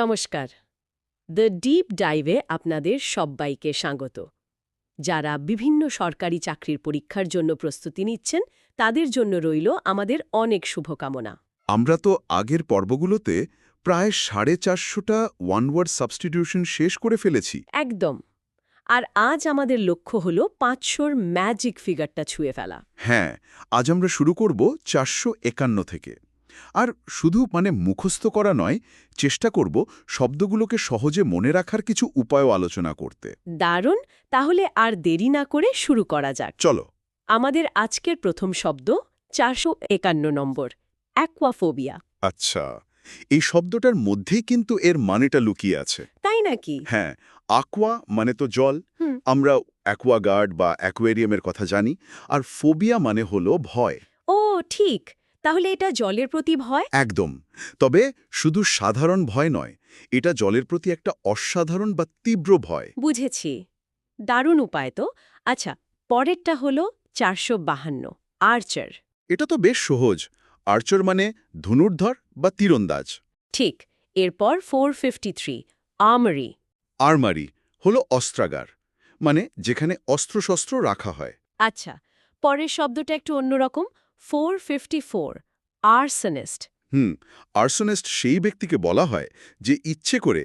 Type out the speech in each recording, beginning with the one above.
নমস্কার। The deep ডাইভে আপনাদের সব্বাইকে স্বাগত। যারা বিভিন্ন সরকারি চাকরির পরীক্ষার জন্য প্রস্তুতি নিচ্ছেন তাদের জন্য রইল আমাদের অনেক শুভকামনা। আমরা তো আগের পর্বগুলোতে প্রায় 450টা ওয়ান ওয়ার্ড সাবস্টিটিউশন শেষ করে ফেলেছি। একদম। আর আজ আমাদের লক্ষ্য হল 500র ম্যাজিক ফিগারটা ছুঁয়ে ফেলা। হ্যাঁ, আজ আমরা শুরু করব 451 থেকে। আর শুধু মুখস্থ করা নয়, চেষ্টা করব শব্দগুলোকে সহজে মনে রাখার কিছু উপায়ও আলোচনা করতে। দারুণ। তাহলে আর দেরি না করে শুরু করা যাক। চলো। আমাদের আজকের প্রথম শব্দ 451 নম্বর, অ্যাকোয়াফোবিয়া। আচ্ছা, এই শব্দটার মধ্যেই কিন্তু এর মানেটা লুকিয়ে আছে। তাই নাকি? হ্যাঁ, aqua মানে তো জল। হুম। আমরা অ্যাকোয়াগার্ড বা অ্যাকোয়ারিয়ামের কথা জানি। আর ফোবিয়া মানে হলো ভয়। ও ঠিক। তাহলে এটা জলের প্রতি ভয়? একদম। তবে শুধু সাধারণ ভয় নয়, এটা জলের প্রতি একটা অসাধারণ বা তীব্র ভয়। বুঝেছি। দারুণ উপায় তো। আচ্ছা, পরেরটা হলো 452, আর্চার। এটা তো বেশ সহজ। আর্চার মানে ধনুর্ধর বা তীরন্দাজ। ঠিক। এরপর 453, আর্মারি। আর্মারি হলো অস্ত্রাগার, মানে যেখানে অস্ত্রশস্ত্র রাখা হয়। আচ্ছা, পরের শব্দটা একটু অন্যরকম, 454, আর্সনিস্ট। আর্সনিস্ট সেই ব্যক্তিকে বলা হয় যে ইচ্ছে করে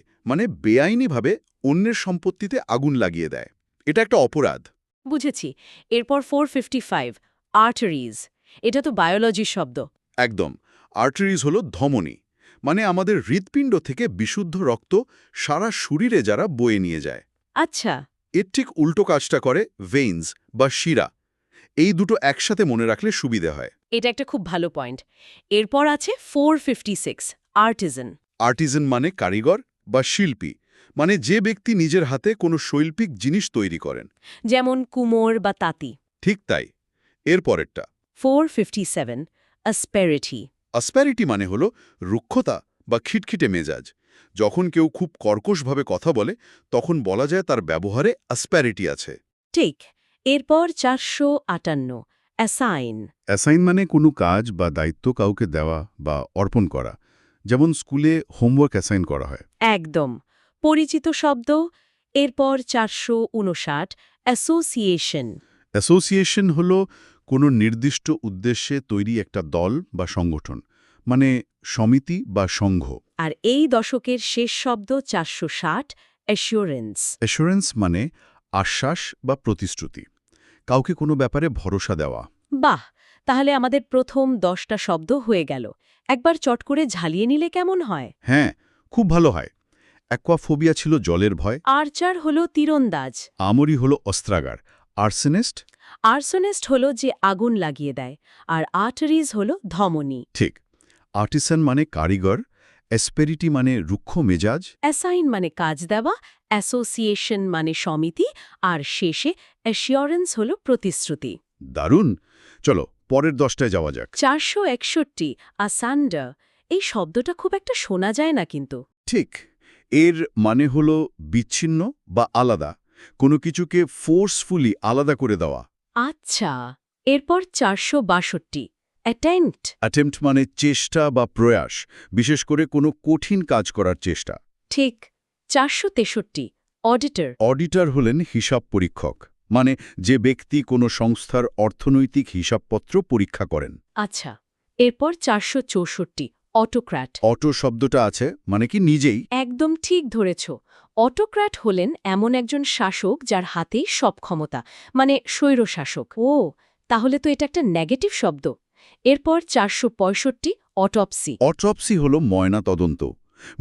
বেআইনিভাবে অন্যের সম্পত্তিতে আগুন লাগিয়ে দেয়। এটা একটা অপরাধ। বুঝেছি। এরপর 455, আর্টারিজ। এটা তো বায়োলজির শব্দ। একদম। আর্টারিজ হলো ধমনী, মানে আমাদের হৃৎপিণ্ড থেকে বিশুদ্ধ রক্ত সারা শরীরে যারা বয়ে নিয়ে যায়। আচ্ছা। এর ঠিক উল্টো কাজটা করে ভেইনস বা শিরা। এই দুটো একসাথে মনে রাখলে সুবিধে হয়। এটা একটা খুব ভালো পয়েন্ট। এরপর আছে 456, আর্টিজান। আর্টিজান মানে কারিগর বা শিল্পী, মানে যে ব্যক্তি নিজের হাতে কোনো শৈল্পিক জিনিস তৈরি করেন। যেমন কুমোর বা তাঁতি। ঠিক তাই। এর পরেরটা 457, আসপেরিটি। আসপ্যারিটি মানে হলো রুক্ষতা বা খিটখিটে মেজাজ। যখন কেউ খুব কর্কশভাবে কথা বলে, তখন বলা যায় তার ব্যবহারে আসপ্যারিটি আছে। ঠিক। এরপর 458, অ্যাসাইন। অ্যাসাইন মানে কোনো কাজ বা দায়িত্ব কাউকে দেওয়া বা অর্পণ করা, যেমন স্কুলে হোমওয়ার্ক অ্যাসাইন করা হয়। একদম পরিচিত শব্দ। এরপর 459, অ্যাসোসিয়েশন। অ্যাসোসিয়েশন হলো কোনো নির্দিষ্ট উদ্দেশ্যে তৈরি একটা দল বা সংগঠন, মানে সমিতি বা সংঘ। আর এই দশকের শেষ শব্দ 460, অ্যাসিওরেন্স। অ্যাসুরেন্স মানে আশ্বাস বা প্রতিশ্রুতি, কাউকে কোনো ব্যাপারে ভরসা দেওয়া। বাহ, তাহলে আমাদের প্রথম 10টা শব্দ হয়ে গেল। একবার চট করে ঝালিয়ে নিলে কেমন হয়? হ্যাঁ, খুব ভালো হয়। অ্যাকোয়াফোবিয়া ছিল জলের ভয়, আর্চার হলো তীরন্দাজ। আমরি হলো অস্ত্রাগার, আর্সেনিস্ট। আর্সনিস্ট হলো যে আগুন লাগিয়ে দেয়, আর আর্টারিজ হলো ধমনী। ঠিক। আর্টিসান মানে কারিগর, অ্যাসপেরিটি মানে রুক্ষ মেজাজ। অ্যাসাইন মানে কাজ দেওয়া, অ্যাসোসিয়েশন মানে সমিতি, আর শেষে অ্যাসিওরেন্স হলো প্রতিশ্রুতি। দারুণ। চলো পরের 10টায় যাওয়া যাক। 461, আসান্ডার। এই শব্দটা খুব একটা শোনা যায় না কিন্তু। ঠিক। এর মানে হলো বিচ্ছিন্ন বা আলাদা, কোনো কিছুকে ফোর্সফুলি আলাদা করে দেওয়া। আচ্ছা। এরপর 462, অ্যাটেম্পট। অ্যাটেম্পট মানে চেষ্টা বা প্রয়াস, বিশেষ করে কোনো কঠিন কাজ করার চেষ্টা। ঠিক। 463, অডিটর। অডিটর হলেন হিসাব পরীক্ষক, মানে যে ব্যক্তি কোনো সংস্থার অর্থনৈতিক হিসাবপত্র পরীক্ষা করেন। আচ্ছা। এরপর 464, অটোক্র্যাট। অটো শব্দটা আছে মানে কি নিজেই। একদম ঠিক ধরেছ। অটোক্র্যাট হলেন এমন একজন শাসক যার হাতেই সব ক্ষমতা, মানে স্বৈরশাসক। ও, তাহলে তো এটা একটা নেগেটিভ শব্দ। এরপর 465, অটপসি। অটপসি হল ময়না তদন্ত,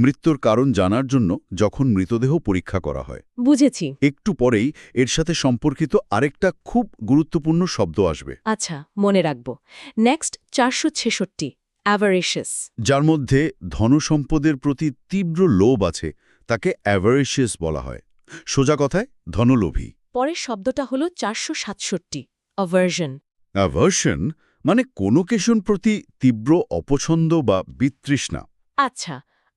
মৃত্যুর কারণ জানার জন্য যখন মৃতদেহ পরীক্ষা করা হয়। বুঝেছি। একটু পরেই এর সাথে সম্পর্কিত আরেকটা খুব গুরুত্বপূর্ণ শব্দ আসবে, আচ্ছা, মনে রাখব। নেক্সট 466, অ্যাভারেশিয়াস। যার মধ্যে ধনসম্পদের প্রতি তীব্র লোভ আছে, তাকে অ্যাভারেশিয়াস বলা হয়। সোজা কথায় ধনলোভী। পরের শব্দটা হলো 467, অ্যাভার্শন। অ্যাভার্শন মানে কোনো কিছুর প্রতি তীব্র অপছন্দ বা বিতৃষ্ণা। আচ্ছা।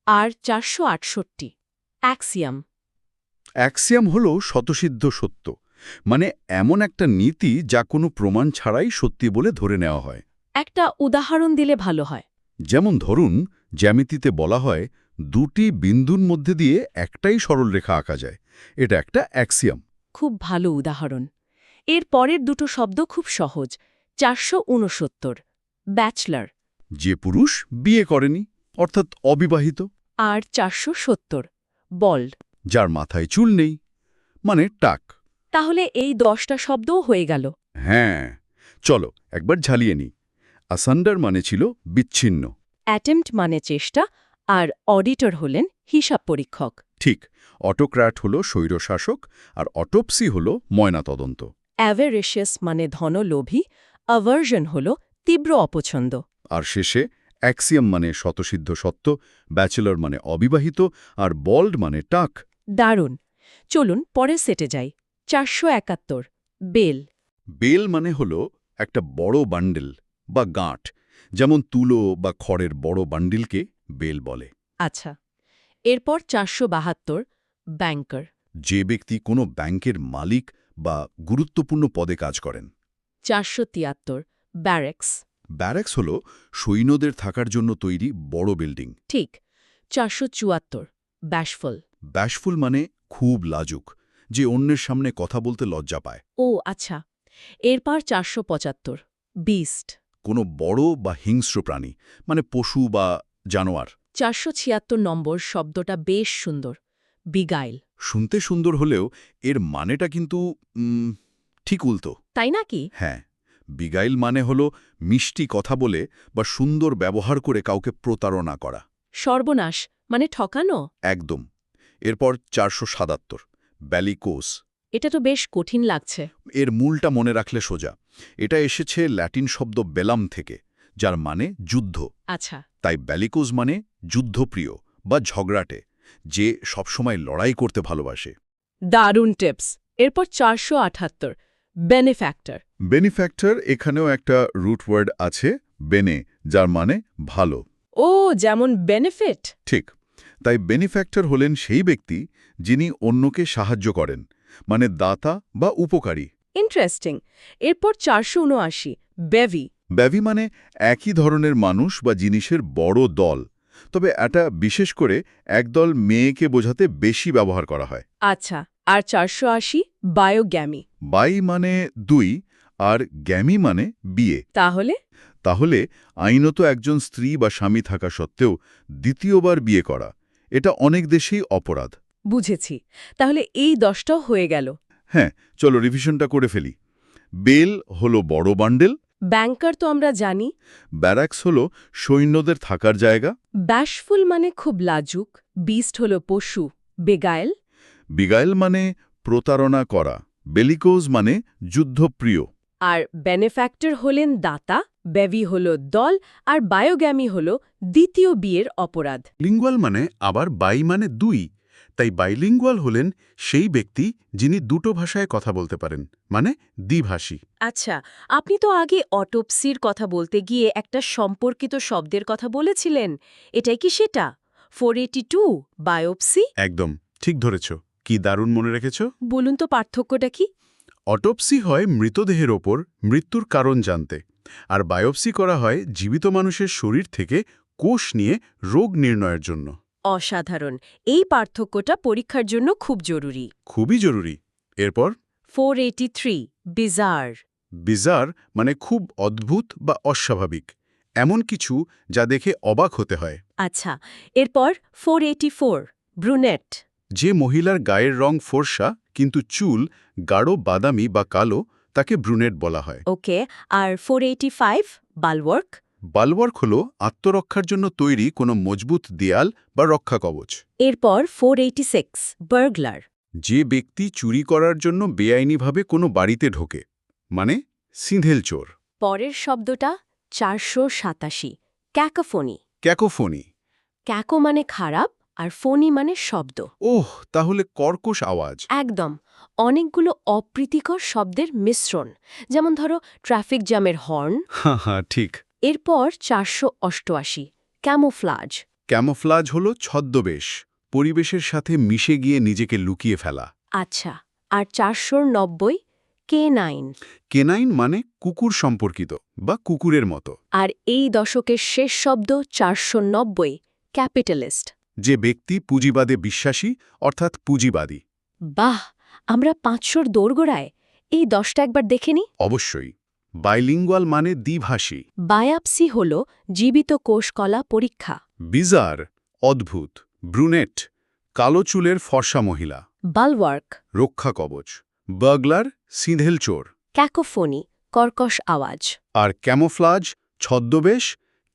আর 468, অ্যাক্সিয়াম। অ্যাক্সিয়াম হল স্বতঃসিদ্ধ সত্য, মানে এমন একটা নীতি যা কোনো প্রমাণ ছাড়াই সত্যি বলে ধরে নেওয়া হয়। একটা উদাহরণ দিলে ভালো হয়। যেমন ধরুন, জ্যামিতিতে বলা হয় দুটি বিন্দুর মধ্যে দিয়ে একটাই সরলরেখা আঁকা যায়। এটা একটা অ্যাক্সিয়াম। খুব ভালো উদাহরণ। এর পরের দুটো শব্দ খুব সহজ। 469 ব্যাচলার যে পুরুষ বিয়ে করেনি, অর্থাৎ অবিবাহিত। আর 470 বল্ড। যার মাথায় চুল নেই, মানে টাক। তাহলে এই 10টা শব্দও হয়ে গেল। হ্যাঁ, চলো একবার ঝালিয়ে নিই। আসান্ডার মানে ছিল বিচ্ছিন্ন। অ্যাটেম্পট মানে চেষ্টা, আর অডিটর হলেন হিসাব পরীক্ষক। ঠিক, অটোক্র্যাট হল স্বৈরশাসক, আর অটোপসি হল ময়নাতদন্ত। অ্যাভারেশিয়াস মানে ধনলোভী, অ্যাভার্জন হল তীব্র অপছন্দ। আর শেষে অ্যাক্সিয়াম মানে স্বতসিদ্ধ সত্য, ব্যাচেলর মানে অবিবাহিত, আর বল্ড মানে টাক। দারুণ। চলুন পরের সেটে যাই। 471 বেল। বেল মানে হল একটা বড় বান্ডেল বা গাঁট, যেমন তুলো বা খড়ের বড় বান্ডিলকে বেল বলে। আচ্ছা, এরপর 472 ব্যাংকার। যে ব্যক্তি কোনো ব্যাংকের মালিক বা গুরুত্বপূর্ণ পদে কাজ করেন। 473 ব্যারেক্স। ব্যারেক্স হল সৈন্যদের থাকার জন্য তৈরি বড় বিল্ডিং। ঠিক। 474 ব্যাশফুল। ব্যাশফুল মানে খুব লাজুক, যে অন্যের সামনে কথা বলতে লজ্জা পায়। ও আচ্ছা। এরপর 475 বিস্ট। কোনো বড় বা হিংস্র প্রাণী, মানে পশু বা জানোয়ার। 476 নম্বর শব্দটা বেশ সুন্দর, বিগাইল। শুনতে সুন্দর হলেও এর মানেটা কিন্তু ঠিক উল্টো। তাই নাকি? হ্যাঁ, বিগাইল মানে হল মিষ্টি কথা বলে বা সুন্দর ব্যবহার করে কাউকে প্রতারণা করা। সর্বনাশ মানে ঠকানো। একদম। এরপর 477 ব্যালিকোস। এটা তো বেশ কঠিন লাগছে। এর মূলটা মনে রাখলে সোজা। এটা এসেছে ল্যাটিন শব্দ বেলাম থেকে, যার মানে যুদ্ধ। আচ্ছা। তাই ব্যালিকোস মানে যুদ্ধপ্রিয় বা ঝগড়াটে, যে সবসময় লড়াই করতে ভালোবাসে। দারুণ টিপস। এরপর 478 বেনিফ্যাক্টর। বেনিফ্যাক্টর, এখানেও একটা রুট ওয়ার্ড আছে, বেনে, যার মানে ভালো। ও, যেমন বেনিফিট। ঠিক। তাই বেনিফ্যাক্টর হলেন সেই ব্যক্তি যিনি অন্যকে সাহায্য করেন, মানে দাতা বা উপকারী। ইন্টারেস্টিং। এরপর 479 বেভি। ব্যাভি মানে একই ধরনের মানুষ বা জিনিসের বড় দল, তবে এটা বিশেষ করে একদল মেয়েকে বোঝাতে বেশি ব্যবহার করা হয়। আচ্ছা, আর 480 বায়োগ্যামি। বাই মানে 2, আর গ্যামি মানে বিয়ে। তাহলে আইনত একজন স্ত্রী বা স্বামী থাকা সত্ত্বেও দ্বিতীয়বার বিয়ে করা, এটা অনেক দেশেই অপরাধ। বুঝেছি। তাহলে এই 10টাও হয়ে গেল। হ্যাঁ, চলো রিভিশনটা করে ফেলি। বেল হলো বড় বান্ডেল। ব্যাংকার তো আমরা জানি। ব্যারাক্স হলো সৈন্যদের থাকার জায়গা। ব্যাশফুল মানে খুব লাজুক। বিস্ট হলো পশু, বেগাইল। বিগাইল মানে প্রতারণা করা। বেলিকোজ মানে যুদ্ধপ্রিয়। আর বেনিফ্যাক্টর হলেন দাতা, বেভি হলো দল, আর বায়োগ্যামি হলো দ্বিতীয় বিয়ের অপরাধ। লিঙ্গুয়াল মানে আবার বাই মানে 2, তাই বাইলিঙ্গুয়াল হলেন সেই ব্যক্তি যিনি দুটো ভাষায় কথা বলতে পারেন, মানে দ্বিভাষী। আচ্ছা, আপনি তো আগে অটোপসির কথা বলতে গিয়ে একটা সম্পর্কিত শব্দের কথা বলেছিলেন। এটাই কি সেটা? 482 বায়োপসি। একদম ঠিক ধরেছ। কি দারুণ মনে রেখেছ। বলুন তো পার্থক্যটা কি? অটোপসি হয় মৃতদেহের ওপর মৃত্যুর কারণ জানতে, আর বায়োপসি করা হয় জীবিত মানুষের শরীর থেকে কোষ নিয়ে রোগ নির্ণয়ের জন্য। অসাধারণ। এই পার্থক্যটা পরীক্ষার জন্য খুব জরুরি। খুবই জরুরি। এরপর 483 বিজার। বিজার মানে খুব অদ্ভুত বা অস্বাভাবিক, এমন কিছু যা দেখে অবাক হতে হয়। আচ্ছা, এরপর 484 ব্রুনেট। যে মহিলার গায়ের রং ফর্সা কিন্তু চুল গাঢ় বাদামি বা কালো, তাকে ব্রুনেট বলা হয়। ওকে, আর 485 বালওয়ার্ক। বালওয়ার্ক হল আত্মরক্ষার জন্য তৈরি কোনো মজবুত দেয়াল বা রক্ষা কবচ। এরপর 486 বার্গলার। যে ব্যক্তি চুরি করার জন্য বেআইনিভাবে কোনো বাড়িতে ঢোকে, মানে সিঁধেল চোর। পরের শব্দটা 487 ক্যাকোফোনি। ক্যাকোফোনি। ক্যাকো মানে খারাপ, আর ফোনি মানে শব্দ। ওহ, তাহলে কর্কশ আওয়াজ। একদম। অনেকগুলো অপ্রীতিকর শব্দের মিশ্রণ, যেমন ধরো ট্রাফিক জ্যামের হর্ন। হ্যাঁ, ঠিক। এরপর 488 ক্যামোফ্লাজ। ক্যামোফ্লাজ হল ছদ্মবেশ, পরিবেশের সাথে মিশে গিয়ে নিজেকে লুকিয়ে ফেলা। আচ্ছা, আর 490 K9। কেনাইন মানে কুকুর সম্পর্কিত বা কুকুরের মতো। আর এই দশকের শেষ শব্দ 490 ক্যাপিটালিস্ট। যে ব্যক্তি পুঁজিবাদে বিশ্বাসী অর্থাৎ পুঁজিবাদী। বাহ, আমরা 500 দোরগোড়ায় এই 10টা একবার দেখে নিই। অবশ্যই। বাইলিঙ্গুয়াল মানে দ্বিভাষী। বায়োপসি হল জীবিত কোষকলা পরীক্ষা। বিজার অদ্ভুত। ব্রুনেট কালো চুলের ফর্সা মহিলা। বালওয়ার্ক রক্ষা কবচ। বার্গলার সিঁধেল চোর। ক্যাকোফোনি কর্কশ আওয়াজ। আর ক্যামোফ্লাজ ছদ্মবেশ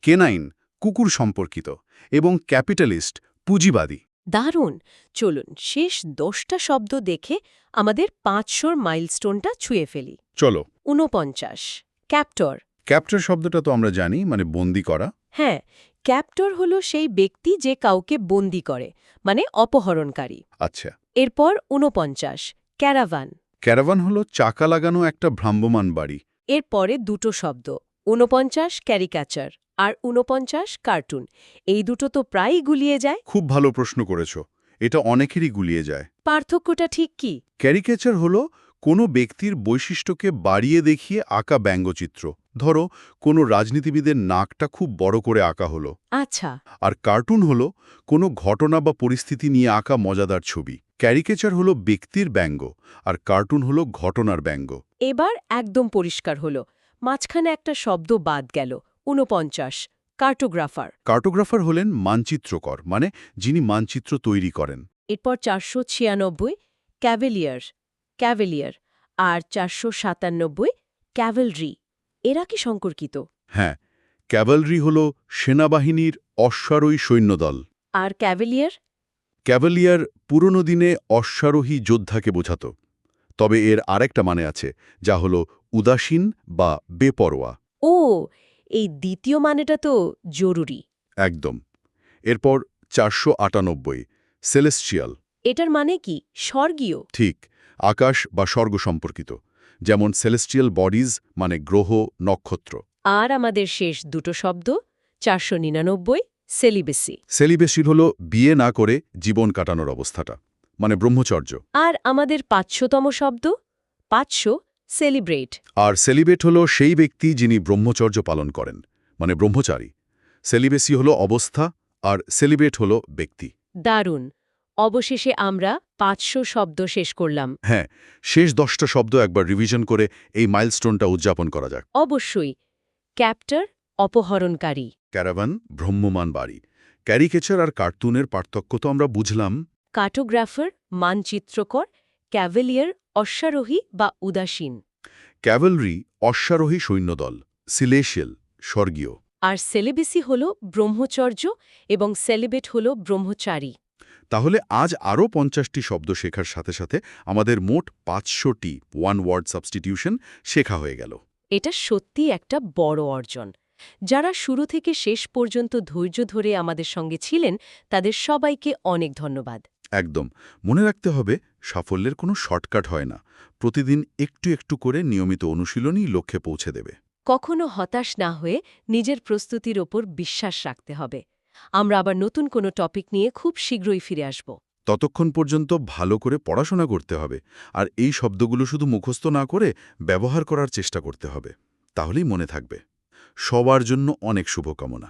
কেনাইন কুকুর সম্পর্কিত এবং ক্যাপিটালিস্ট পুঁজিবাদী। দারুণ। চলুন শেষ 10টা শব্দ দেখে আমাদের 500 মাইলস্টোনটা ছুঁয়ে ফেলি। চলো। 49 ক্যাপ্টর। ক্যাপ্টার শব্দটা তো আমরা জানি, মানে বন্দি করা। হ্যাঁ, ক্যাপ্টর হলো সেই ব্যক্তি যে কাউকে বন্দি করে, মানে অপহরণকারী। আচ্ছা। এরপর 49 ক্যারাভান। ক্যারাভান হলো চাকা লাগানো একটা ভ্রাম্যমাণ বাড়ি। এরপরে দুটো শব্দ 49 ক্যারিক্যাচার আর 49 কার্টুন। এই দুটো তো প্রায়ই গুলিয়ে যায়। খুব ভালো প্রশ্ন করেছো। এটা অনেকেরই গুলিয়ে যায়। পার্থক্যটা ঠিক কি? ক্যারিকেচার হলো কোনো ব্যক্তির বৈশিষ্ট্যকে বাড়িয়ে দেখিয়ে আঁকা ব্যঙ্গচিত্র। ধরো কোনো রাজনীতিবিদের নাকটা খুব বড় করে আঁকা হলো। আচ্ছা। আর কার্টুন হলো কোনো ঘটনা বা পরিস্থিতি নিয়ে আঁকা মজাদার ছবি। ক্যারিকেচার হলো ব্যক্তির ব্যঙ্গ আর কার্টুন হলো ঘটনার ব্যঙ্গ। এবার একদম পরিষ্কার হলো। মাঝখানে একটা শব্দ বাদ গেল। 49 কার্টোগ্রাফার। কার্টোগ্রাফার হলেন মানচিত্রকর, মানে যিনি মানচিত্র তৈরি করেন। এরপর 496 ক্যাভেলিয়ার ক্যাভেলিয়ার আর 497 ক্যাভেলরি। এরা কি সম্পর্কিত? হ্যাঁ, ক্যাভালরি হল সেনাবাহিনীর অশ্বারোহী সৈন্যদল। আর ক্যাভেলিয়ার? ক্যাভালিয়ার পুরনো দিনে অশ্বারোহী যোদ্ধাকে বোঝাত। তবে এর আরেকটা মানে আছে, যা হল উদাসীন বা বেপরোয়া। ও, এই দ্বিতীয় মানেটা তো জরুরি। একদম। এরপর 498 সেলেস্টিয়াল। এটার মানে কি? স্বর্গীয়? ঠিক, আকাশ বা স্বর্গ সম্পর্কিত। যেমন সেলেস্টিয়াল বডিজ মানে গ্রহ, নক্ষত্র। আর আমাদের শেষ দুটো শব্দ 499 সেলিবেসি। সেলিবেসির হল বিয়ে না করে জীবন কাটানোর অবস্থাটা, মানে ব্রহ্মচর্য। আর আমাদের 500তম শব্দ 500 সেলিব্রেট। আর সেলিবেট হল সেই ব্যক্তি যিনি ব্রহ্মচর্য পালন করেন, মানে ব্রহ্মচারী। সেলিবেসি হল অবস্থা আর সেলিব্রেট হল ব্যক্তি। দারুণ। অবশেষে আমরা 500 শব্দ শেষ করলাম। হ্যাঁ, শেষ 10টা শব্দ একবার রিভিশন করে এই মাইলস্টোনটা উদযাপন করা যাক। অবশ্যই। ক্যাপ্টার অপহরণকারী। ক্যারাভান ভ্রাম্যমাণ বাড়ি। ক্যারিকেচার আর কার্টুনের পার্থক্য তো আমরা বুঝলাম। কার্টোগ্রাফার মানচিত্রকর, ক্যাভেলিয়ার অশ্বারোহী বা উদাসীন, ক্যাভেলরি অশ্বারোহী সৈন্যদল, সিলেশিয়াল স্বর্গীয়। আর সেলিবেসি হল ব্রহ্মচর্য এবং সেলিবেট হল ব্রহ্মচারী। তাহলে আজ আরও 50টি শব্দ শেখার সাথে সাথে আমাদের মোট 500টি ওয়ান ওয়ার্ড সাবস্টিটিউশন শেখা হয়ে গেল। এটা সত্যি একটা বড় অর্জন। যারা শুরু থেকে শেষ পর্যন্ত ধৈর্য ধরে আমাদের সঙ্গে ছিলেন তাদের সবাইকে অনেক ধন্যবাদ। একদম। মনে রাখতে হবে, সাফল্যের কোনো শর্টকাট হয় না। প্রতিদিন একটু একটু করে নিয়মিত অনুশীলনই লক্ষ্যে পৌঁছে দেবে। কখনো হতাশ না হয়ে নিজের প্রস্তুতির ওপর বিশ্বাস রাখতে হবে। আমরা আবার নতুন কোনো টপিক নিয়ে খুব শীঘ্রই ফিরে আসব। ততক্ষণ পর্যন্ত ভালো করে পড়াশোনা করতে হবে আর এই শব্দগুলো শুধু মুখস্থ না করে ব্যবহার করার চেষ্টা করতে হবে। তাহলেই মনে থাকবে। সবার জন্য অনেক শুভকামনা।